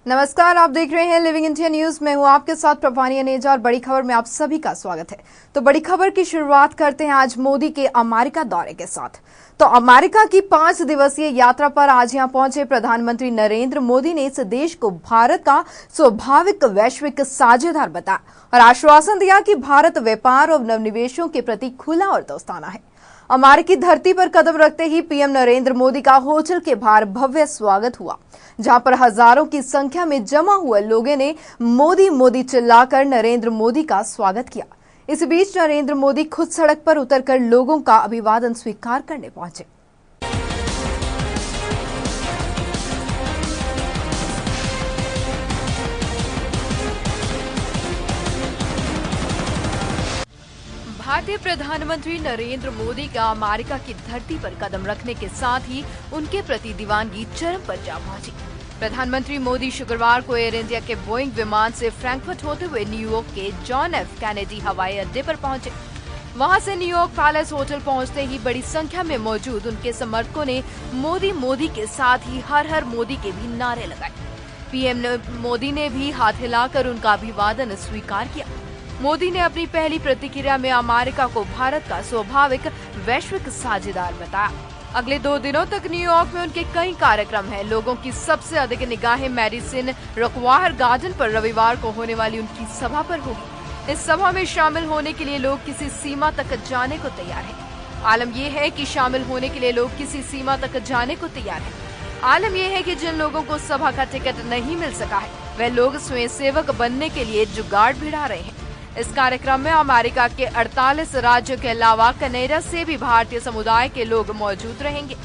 नमस्कार, आप देख रहे हैं लिविंग इंडिया न्यूज। मैं हूं आपके साथ प्रभानी अनेजा और बड़ी खबर में आप सभी का स्वागत है। तो बड़ी खबर की शुरुआत करते हैं आज मोदी के अमेरिका दौरे के साथ। तो अमेरिका की 5 दिवसीय यात्रा पर आज यहां पहुंचे प्रधानमंत्री नरेंद्र मोदी ने इस देश को भारत का स्वाभाविक वैश्विक साझेदार बताया और आश्वासन दिया कि भारत व्यापार और नवनिवेशों के प्रति खुला और दोस्ताना है। अमेरिकी धरती पर कदम रखते ही पीएम नरेंद्र मोदी का होटल के बाहर भव्य स्वागत हुआ, जहां पर हजारों की संख्या में जमा हुए लोगों ने मोदी मोदी चिल्लाकर नरेंद्र मोदी का स्वागत किया। इस बीच नरेंद्र मोदी खुद सड़क पर उतरकर लोगों का अभिवादन स्वीकार करने पहुंचे। भारतीय प्रधानमंत्री नरेंद्र मोदी का अमेरिका की धरती पर कदम रखने के साथ ही उनके प्रति दीवानगी चरम पर जा पहुंची। प्रधानमंत्री मोदी शुक्रवार को एयर इंडिया के बोइंग विमान से फ्रैंकफर्ट होते हुए न्यूयॉर्क के जॉन एफ कैनेडी हवाई अड्डे पर पहुंचे। वहां से न्यूयॉर्क पैलेस होटल पहुंचते ही बड़ी संख्या में मौजूद उनके समर्थकों ने मोदी मोदी के साथ ही हर हर मोदी के भी नारे लगाए। पीएम मोदी ने भी हाथ हिलाकर उनका अभिवादन स्वीकार किया। मोदी ने अपनी पहली प्रतिक्रिया में अमेरिका को भारत का स्वाभाविक वैश्विक साझेदार बताया। अगले 2 दिनों तक न्यूयॉर्क में उनके कई कार्यक्रम हैं। लोगों की सबसे अधिक निगाहें मैडिसन स्क्वायर गार्डन पर रविवार को होने वाली उनकी सभा पर होगी। इस सभा में शामिल होने के लिए लोग किसी सीमा तक जाने को तैयार हैं। आलम यह है कि शामिल होने के लिए लोग किसी सीमा तक जाने को तैयार हैं। आलम यह है कि जिन लोगों को सभा का टिकट नहीं मिल सका है, वह लोग स्वयंसेवक बनने के लिए जुगाड़ भिड़ा रहे हैं। इस कार्यक्रम में अमेरिका के 48 राज्यों के अलावा कनाडा से भी भारतीय समुदाय के लोग मौजूद रहेंगे।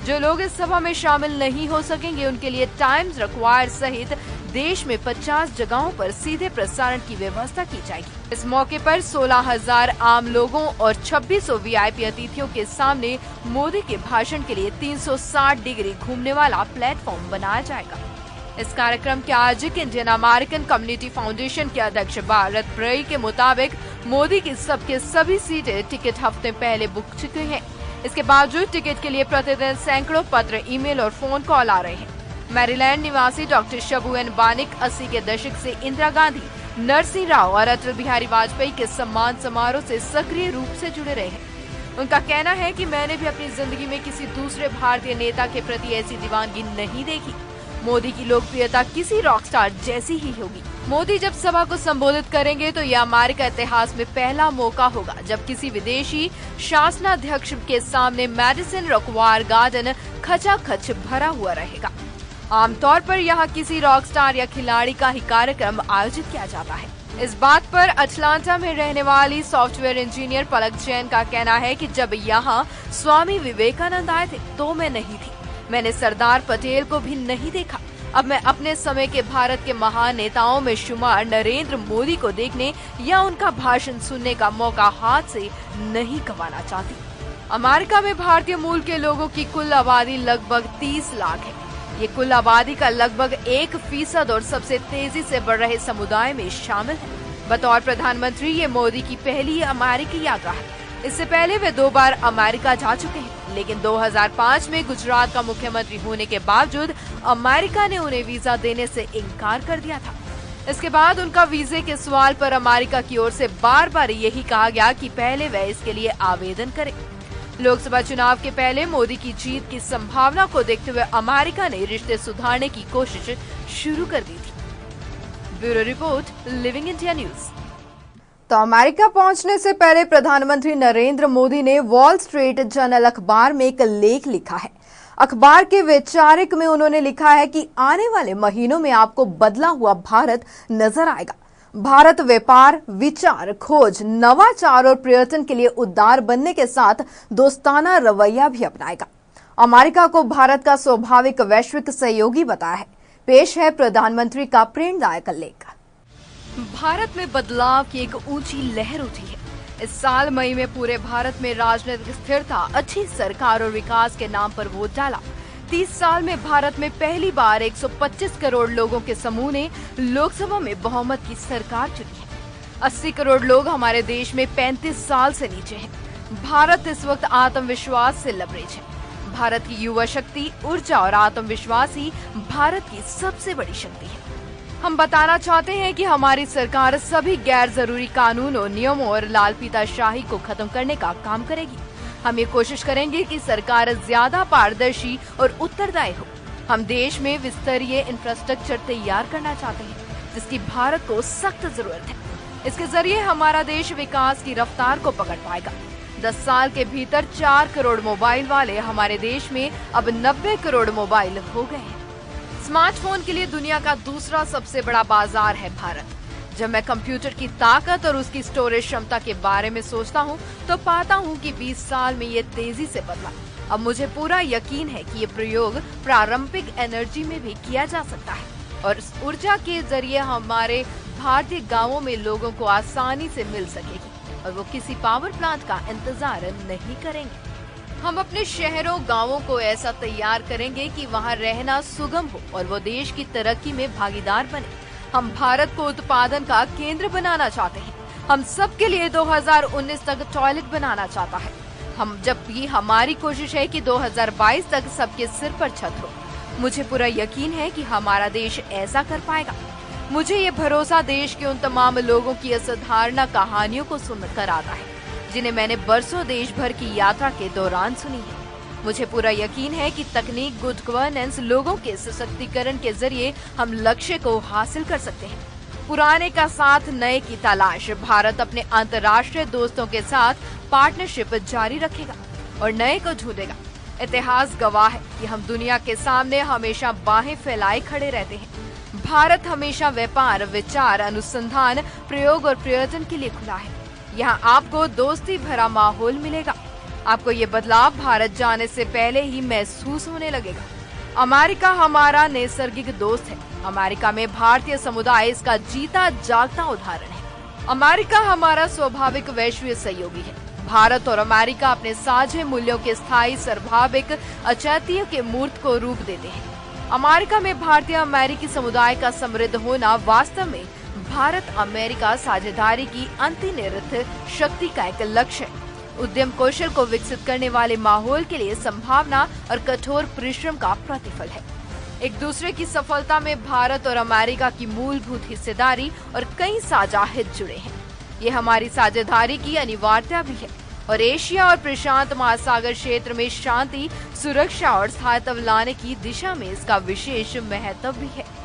जो लोग इस सभा में शामिल नहीं हो सकेंगे, उनके लिए टाइम्स स्क्वायर सहित देश में 50 जगहों पर सीधे प्रसारण की व्यवस्था की जाएगी। इस मौके पर 16,000 आम लोगों और 2600 वीआईपी अतिथियों के सामने मोदी के भाषण के लिए 360 डिग्री घूमने वाला प्लेटफॉर्म बनाया जाएगा। इस कार्यक्रम के आयोजक इंडियन अमेरिकन कम्युनिटी फाउंडेशन के अध्यक्ष भारत ब्रई के मुताबिक मोदी की सबके सभी सीटें टिकट हफ्ते पहले बुक चुकी हैं। इसके बावजूद टिकट के लिए प्रतिदिन सैकड़ों पत्र, ईमेल और फोन कॉल आ रहे हैं। मैरीलैंड निवासी डॉक्टर शबू एन बानिक 80 के दशक से इंदिरा गांधी, नरसिंह राव और अटल बिहारी वाजपेयी के सम्मान समारोह से सक्रिय रूप से जुड़े रहे हैं। उनका कहना है कि मैंने भी अपनी जिंदगी में किसी दूसरे भारतीय नेता के प्रति ऐसी दीवानगी नहीं देखी। मोदी की लोकप्रियता किसी रॉकस्टार जैसी ही होगी। मोदी जब सभा को संबोधित करेंगे तो यह अमेरिका इतिहास में पहला मौका होगा जब किसी विदेशी शासनाध्यक्ष के सामने मैडिसन स्क्वायर गार्डन खचाखच भरा हुआ रहेगा। आमतौर पर यहाँ किसी रॉकस्टार या खिलाड़ी का ही कार्यक्रम आयोजित किया जाता है। इस बात पर अटलांटा में रहने वाली सॉफ्टवेयर इंजीनियर पलक जैन का कहना है कि जब यहाँ स्वामी विवेकानंद आए थे तो मैं नहीं थी। मैंने सरदार पटेल को भी नहीं देखा। अब मैं अपने समय के भारत के महान नेताओं में शुमार नरेंद्र मोदी को देखने या उनका भाषण सुनने का मौका हाथ से नहीं गंवाना चाहती। अमेरिका में भारतीय मूल के लोगों की कुल आबादी लगभग 30 लाख है। ये कुल आबादी का लगभग 1% और सबसे तेजी से बढ़ रहे समुदाय में शामिल है। बतौर प्रधानमंत्री ये मोदी की पहली अमेरिकी यात्रा है। इससे पहले वे 2 बार अमेरिका जा चुके हैं, लेकिन 2005 में गुजरात का मुख्यमंत्री होने के बावजूद अमेरिका ने उन्हें वीजा देने से इनकार कर दिया था। इसके बाद उनका वीजे के सवाल पर अमेरिका की ओर से बार बार यही कहा गया कि पहले वह इसके लिए आवेदन करें। लोकसभा चुनाव के पहले मोदी की जीत की संभावना को देखते हुए अमेरिका ने रिश्ते सुधारने की कोशिश शुरू कर दी थी। Bureau report, living India news. तो अमेरिका पहुंचने से पहले प्रधानमंत्री नरेंद्र मोदी ने वॉल स्ट्रीट जर्नल अखबार में एक लेख लिखा है। अखबार के वैचारिक में उन्होंने लिखा है कि आने वाले महीनों में आपको बदला हुआ भारत नजर आएगा। भारत व्यापार, विचार, खोज, नवाचार और पर्यटन के लिए उदार बनने के साथ दोस्ताना रवैया भी अपनाएगा। अमेरिका को भारत का स्वाभाविक वैश्विक सहयोगी बताया है। पेश है प्रधानमंत्री का प्रेरणादायक लेख। भारत में बदलाव की एक ऊंची लहर उठी है। इस साल मई में पूरे भारत में राजनीतिक स्थिरता, अच्छी सरकार और विकास के नाम पर वोट डाला। 30 साल में भारत में पहली बार 125 करोड़ लोगों के समूह ने लोकसभा में बहुमत की सरकार चुनी है। 80 करोड़ लोग हमारे देश में 35 साल से नीचे हैं। भारत इस वक्त आत्मविश्वास से लबरेज है। भारत की युवा शक्ति, ऊर्जा और आत्मविश्वास ही भारत की सबसे बड़ी शक्ति है। हम बताना चाहते हैं कि हमारी सरकार सभी गैर जरूरी कानूनों, नियमों और लाल फीताशाही को खत्म करने का काम करेगी। हम ये कोशिश करेंगे कि सरकार ज्यादा पारदर्शी और उत्तरदायी हो। हम देश में विस्तरीय इंफ्रास्ट्रक्चर तैयार करना चाहते हैं, जिसकी भारत को सख्त जरूरत है। इसके जरिए हमारा देश विकास की रफ्तार को पकड़ पाएगा। 10 साल के भीतर 4 करोड़ मोबाइल वाले हमारे देश में अब 90 करोड़ मोबाइल हो गए हैं। स्मार्टफोन के लिए दुनिया का दूसरा सबसे बड़ा बाजार है भारत। जब मैं कंप्यूटर की ताकत और उसकी स्टोरेज क्षमता के बारे में सोचता हूँ तो पाता हूँ कि 20 साल में ये तेजी से बदला। अब मुझे पूरा यकीन है कि ये प्रयोग प्रारंभिक एनर्जी में भी किया जा सकता है और इस ऊर्जा के जरिए हमारे भारतीय गांवों में लोगों को आसानी से मिल सकेगी और वो किसी पावर प्लांट का इंतजार नहीं करेंगे। हम अपने शहरों गांवों को ऐसा तैयार करेंगे कि वहां रहना सुगम हो और वो देश की तरक्की में भागीदार बने। हम भारत को उत्पादन का केंद्र बनाना चाहते हैं। हम सबके लिए 2019 तक टॉयलेट बनाना चाहता है। जबकि हमारी कोशिश है कि 2022 तक सबके सिर पर छत हो। मुझे पूरा यकीन है कि हमारा देश ऐसा कर पाएगा। मुझे ये भरोसा देश के उन तमाम लोगों की असाधारण कहानियों को सुनकर आता है जिन्हें मैंने बरसों देश भर की यात्रा के दौरान सुनी है। मुझे पूरा यकीन है कि तकनीक, गुड गवर्नेंस, लोगों के सशक्तिकरण के जरिए हम लक्ष्य को हासिल कर सकते हैं। पुराने का साथ नए की तलाश। भारत अपने अंतर्राष्ट्रीय दोस्तों के साथ पार्टनरशिप जारी रखेगा और नए को ढूंढेगा। इतिहास गवाह है कि हम दुनिया के सामने हमेशा बाहें फैलाए खड़े रहते हैं। भारत हमेशा व्यापार, विचार, अनुसंधान, प्रयोग और प्रयोजन के लिए खुला है। यहाँ आपको दोस्ती भरा माहौल मिलेगा। आपको ये बदलाव भारत जाने से पहले ही महसूस होने लगेगा। अमेरिका हमारा नैसर्गिक दोस्त है। अमेरिका में भारतीय समुदाय इसका जीता जागता उदाहरण है। अमेरिका हमारा स्वाभाविक वैश्विक सहयोगी है। भारत और अमेरिका अपने साझे मूल्यों के स्थायी, सर्वभाविक, अद्वितीय के मूर्त को रूप देते हैं। अमेरिका में भारतीय अमेरिकी समुदाय का समृद्ध होना वास्तव में भारत अमेरिका साझेदारी की अंतर्निहित शक्ति का एक लक्ष्य है। उद्यम कौशल को विकसित करने वाले माहौल के लिए संभावना और कठोर परिश्रम का प्रतिफल है। एक दूसरे की सफलता में भारत और अमेरिका की मूलभूत हिस्सेदारी और कई साझा हित जुड़े हैं। ये हमारी साझेदारी की अनिवार्यता भी है और एशिया और प्रशांत महासागर क्षेत्र में शांति, सुरक्षा और स्थायित्व लाने की दिशा में इसका विशेष महत्व भी है।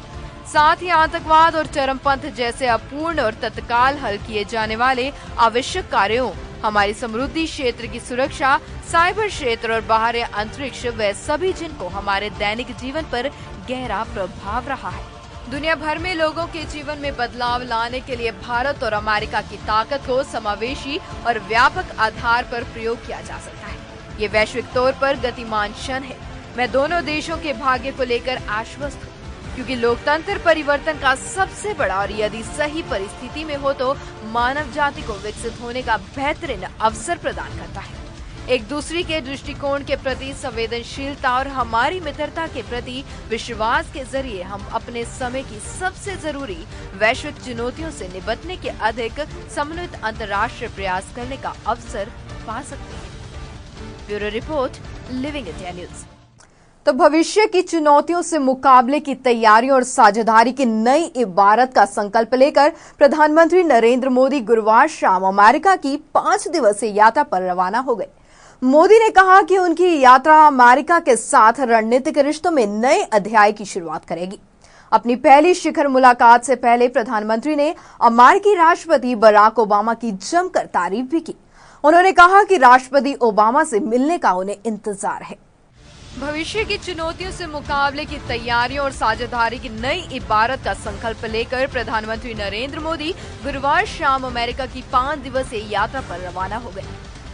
साथ ही आतंकवाद और चरमपंथ जैसे अपूर्ण और तत्काल हल किए जाने वाले आवश्यक कार्यों, हमारी समृद्धि क्षेत्र की सुरक्षा, साइबर क्षेत्र और बाहरी अंतरिक्ष, वे सभी जिनको हमारे दैनिक जीवन पर गहरा प्रभाव रहा है। दुनिया भर में लोगों के जीवन में बदलाव लाने के लिए भारत और अमेरिका की ताकत को समावेशी और व्यापक आधार पर प्रयोग किया जा सकता है। ये वैश्विक तौर पर गतिमान क्षण है। मैं दोनों देशों के भाग्य को लेकर आश्वस्त हूँ, क्योंकि लोकतंत्र परिवर्तन का सबसे बड़ा और यदि सही परिस्थिति में हो तो मानव जाति को विकसित होने का बेहतरीन अवसर प्रदान करता है। एक दूसरे के दृष्टिकोण के प्रति संवेदनशीलता और हमारी मित्रता के प्रति विश्वास के जरिए हम अपने समय की सबसे जरूरी वैश्विक चुनौतियों से निपटने के अधिक समन्वित अंतर्राष्ट्रीय प्रयास करने का अवसर पा सकते हैं। Bureau report, living India news. तो भविष्य की चुनौतियों से मुकाबले की तैयारी और साझेदारी की नई इबारत का संकल्प लेकर प्रधानमंत्री नरेंद्र मोदी गुरुवार शाम अमेरिका की 5 दिवसीय यात्रा पर रवाना हो गए। मोदी ने कहा कि उनकी यात्रा अमेरिका के साथ रणनीतिक रिश्तों में नए अध्याय की शुरुआत करेगी। अपनी पहली शिखर मुलाकात से पहले प्रधानमंत्री ने अमेरिकी राष्ट्रपति बराक ओबामा की जमकर तारीफ भी की। उन्होंने कहा कि राष्ट्रपति ओबामा से मिलने का उन्हें इंतजार है। भविष्य की चुनौतियों से मुकाबले की तैयारियों और साझेदारी की नई इबारत का संकल्प लेकर प्रधानमंत्री नरेंद्र मोदी गुरुवार शाम अमेरिका की 5 दिवसीय यात्रा पर रवाना हो गए।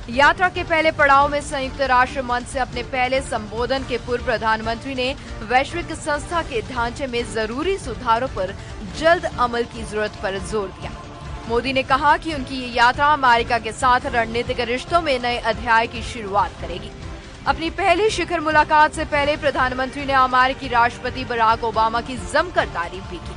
यात्रा के पहले पड़ाव में संयुक्त राष्ट्र मंच से अपने पहले संबोधन के पूर्व प्रधानमंत्री ने वैश्विक संस्था के ढांचे में जरूरी सुधारों पर जल्द अमल की जरूरत पर जोर दिया। मोदी ने कहा कि उनकी ये यात्रा अमेरिका के साथ रणनीतिक रिश्तों में नए अध्याय की शुरुआत करेगी। अपनी पहली शिखर मुलाकात से पहले प्रधानमंत्री ने अमेरिकी राष्ट्रपति बराक ओबामा की जमकर तारीफ भी की।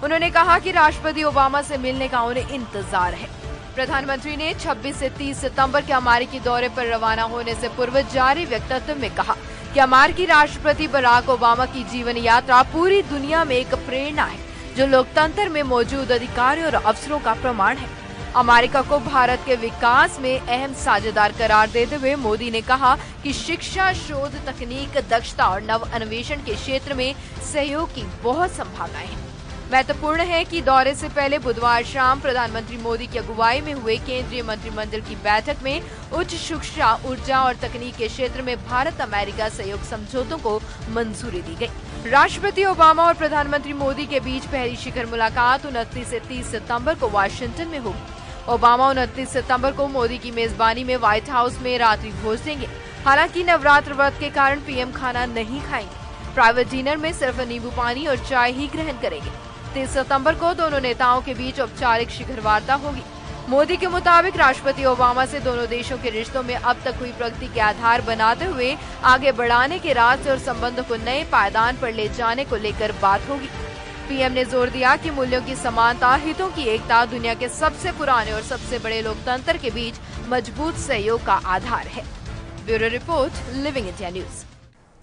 उन्होंने कहा कि राष्ट्रपति ओबामा से मिलने का उन्हें इंतजार है। प्रधानमंत्री ने 26 से 30 सितंबर के अमेरिकी दौरे पर रवाना होने से पूर्व जारी वक्तव्य में कहा कि अमेरिकी राष्ट्रपति बराक ओबामा की जीवन यात्रा पूरी दुनिया में एक प्रेरणा है, जो लोकतंत्र में मौजूद अधिकारों और अवसरों का प्रमाण है। अमेरिका को भारत के विकास में अहम साझेदार करार देते हुए मोदी ने कहा कि शिक्षा, शोध, तकनीक, दक्षता और नव अन्वेषण के क्षेत्र में सहयोग की बहुत संभावनाएं हैं। महत्वपूर्ण है कि दौरे से पहले बुधवार शाम प्रधानमंत्री मोदी की अगुवाई में हुए केंद्रीय मंत्रिमंडल की बैठक में उच्च शिक्षा, ऊर्जा और तकनीक के क्षेत्र में भारत अमेरिका सहयोग समझौतों को मंजूरी दी गई। राष्ट्रपति ओबामा और प्रधानमंत्री मोदी के बीच पहली शिखर मुलाकात 29 से 30 सितंबर को वाशिंगटन में होगी। ओबामा 29 सितंबर को मोदी की मेजबानी में व्हाइट हाउस में रात्रि भोज देंगे। हालांकि नवरात्र व्रत के कारण पीएम खाना नहीं खाएंगे। प्राइवेट डिनर में सिर्फ नींबू पानी और चाय ही ग्रहण करेंगे। 30 सितंबर को दोनों नेताओं के बीच औपचारिक शिखर वार्ता होगी। मोदी के मुताबिक राष्ट्रपति ओबामा से दोनों देशों के रिश्तों में अब तक हुई प्रगति के आधार बनाते हुए आगे बढ़ाने के रास्ते और संबंधों को नए पायदान पर ले जाने को लेकर बात होगी। पीएम ने जोर दिया कि मूल्यों की समानता, हितों की एकता दुनिया के सबसे पुराने और सबसे बड़े लोकतंत्र के बीच मजबूत सहयोग का आधार है। Bureau report, living India news.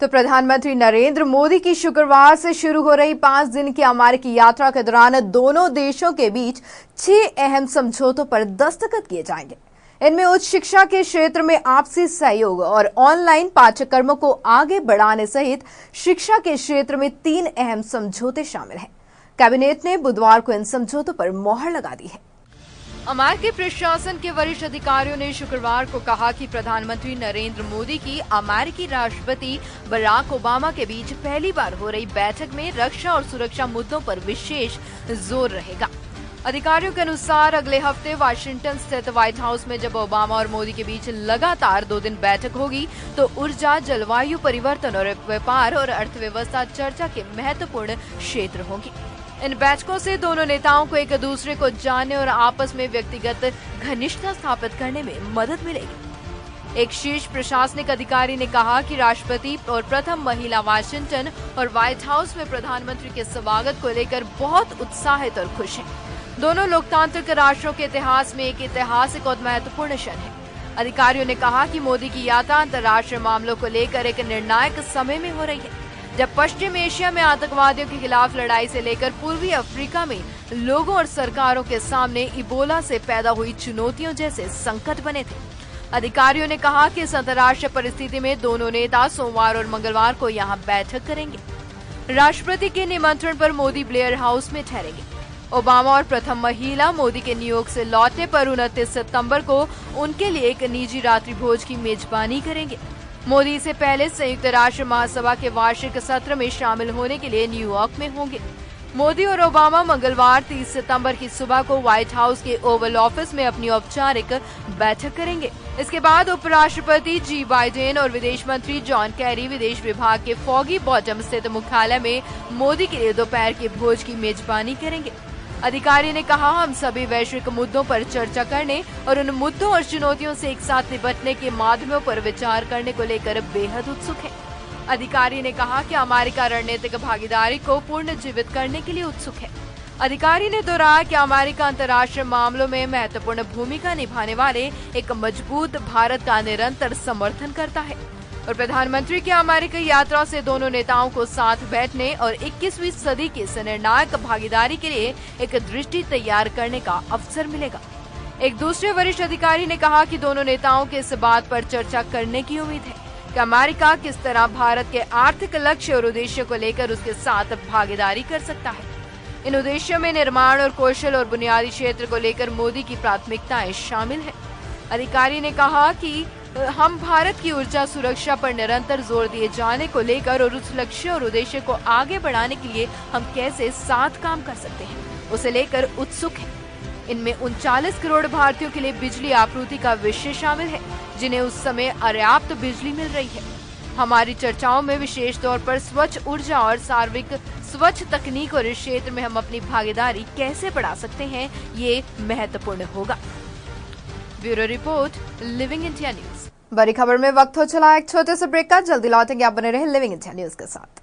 तो प्रधानमंत्री नरेंद्र मोदी की शुक्रवार से शुरू हो रही 5 दिन की अमेरिकी यात्रा के दौरान दोनों देशों के बीच 6 अहम समझौतों पर दस्तखत किए जाएंगे। इनमें उच्च शिक्षा के क्षेत्र में आपसी सहयोग और ऑनलाइन पाठ्यक्रमों को आगे बढ़ाने सहित शिक्षा के क्षेत्र में 3 अहम समझौते शामिल हैं। कैबिनेट ने बुधवार को इन समझौतों पर मोहर लगा दी है। अमेरिकी प्रशासन के वरिष्ठ अधिकारियों ने शुक्रवार को कहा कि प्रधानमंत्री नरेंद्र मोदी की अमेरिकी राष्ट्रपति बराक ओबामा के बीच पहली बार हो रही बैठक में रक्षा और सुरक्षा मुद्दों पर विशेष जोर रहेगा। अधिकारियों के अनुसार अगले हफ्ते वाशिंगटन स्थित व्हाइट हाउस में जब ओबामा और मोदी के बीच लगातार 2 दिन बैठक होगी तो ऊर्जा, जलवायु परिवर्तन और व्यापार और अर्थव्यवस्था चर्चा के महत्वपूर्ण क्षेत्र होंगे। इन बैठकों से दोनों नेताओं को एक दूसरे को जानने और आपस में व्यक्तिगत घनिष्ठता स्थापित करने में मदद मिलेगी। एक शीर्ष प्रशासनिक अधिकारी ने कहा कि राष्ट्रपति और प्रथम महिला वाशिंगटन और व्हाइट हाउस में प्रधानमंत्री के स्वागत को लेकर बहुत उत्साहित और खुश हैं। दोनों लोकतांत्रिक राष्ट्रों के इतिहास में एक ऐतिहासिक और महत्वपूर्ण क्षण है। अधिकारियों ने कहा कि मोदी की यात्रा अंतर्राष्ट्रीय मामलों को लेकर एक निर्णायक समय में हो रही है, जब पश्चिम एशिया में आतंकवादियों के खिलाफ लड़ाई से लेकर पूर्वी अफ्रीका में लोगों और सरकारों के सामने इबोला से पैदा हुई चुनौतियों जैसे संकट बने थे। अधिकारियों ने कहा कि इस अंतर्राष्ट्रीय परिस्थिति में दोनों नेता सोमवार और मंगलवार को यहां बैठक करेंगे। राष्ट्रपति के निमंत्रण पर मोदी ब्लेयर हाउस में ठहरेंगे। ओबामा और प्रथम महिला मोदी के न्यूयॉर्क से लौटने पर 29 सितंबर को उनके लिए एक निजी रात्रि भोज की मेजबानी करेंगे। मोदी से पहले संयुक्त राष्ट्र महासभा के वार्षिक सत्र में शामिल होने के लिए न्यूयॉर्क में होंगे। मोदी और ओबामा मंगलवार 30 सितंबर की सुबह को व्हाइट हाउस के ओवल ऑफिस में अपनी औपचारिक बैठक करेंगे। इसके बाद उपराष्ट्रपति जी बाइडेन और विदेश मंत्री जॉन कैरी विदेश विभाग के फॉगी बॉटम स्थित मुख्यालय में मोदी के लिए दोपहर के भोज की मेजबानी करेंगे। अधिकारी ने कहा, हम सभी वैश्विक मुद्दों पर चर्चा करने और उन मुद्दों और चुनौतियों से एक साथ निपटने के माध्यमों पर विचार करने को लेकर बेहद उत्सुक है। अधिकारी ने कहा कि अमेरिका रणनीतिक भागीदारी को पुनर्जीवित करने के लिए उत्सुक है। अधिकारी ने दोहराया कि अमेरिका अंतर्राष्ट्रीय मामलों में महत्वपूर्ण भूमिका निभाने वाले एक मजबूत भारत का निरंतर समर्थन करता है और प्रधानमंत्री की अमेरिकी यात्रा से दोनों नेताओं को साथ बैठने और 21वीं सदी की इस निर्णायक भागीदारी के लिए एक दृष्टि तैयार करने का अवसर मिलेगा। एक दूसरे वरिष्ठ अधिकारी ने कहा कि दोनों नेताओं के इस बात पर चर्चा करने की उम्मीद है कि अमेरिका किस तरह भारत के आर्थिक लक्ष्य और उद्देश्यों को लेकर उसके साथ भागीदारी कर सकता है। इन उद्देश्यों में निर्माण और कौशल और बुनियादी क्षेत्र को लेकर मोदी की प्राथमिकताएं शामिल है। अधिकारी ने कहा कि हम भारत की ऊर्जा सुरक्षा पर निरंतर जोर दिए जाने को लेकर और उस लक्ष्य और उद्देश्य को आगे बढ़ाने के लिए हम कैसे साथ काम कर सकते हैं, उसे लेकर उत्सुक हैं। इनमें 39 करोड़ भारतीयों के लिए बिजली आपूर्ति का विषय शामिल है, जिन्हें उस समय पर्याप्त बिजली मिल रही है। हमारी चर्चाओं में विशेष तौर पर स्वच्छ ऊर्जा और सार्वत्रिक स्वच्छ तकनीक और इस क्षेत्र में हम अपनी भागीदारी कैसे बढ़ा सकते हैं, ये महत्वपूर्ण होगा। Bureau report, living India news. बड़ी खबर में वक्त हो चला एक छोटे से ब्रेक का। जल्दी लौटेंगे, आप बने रहे लिविंग इंडिया न्यूज के साथ।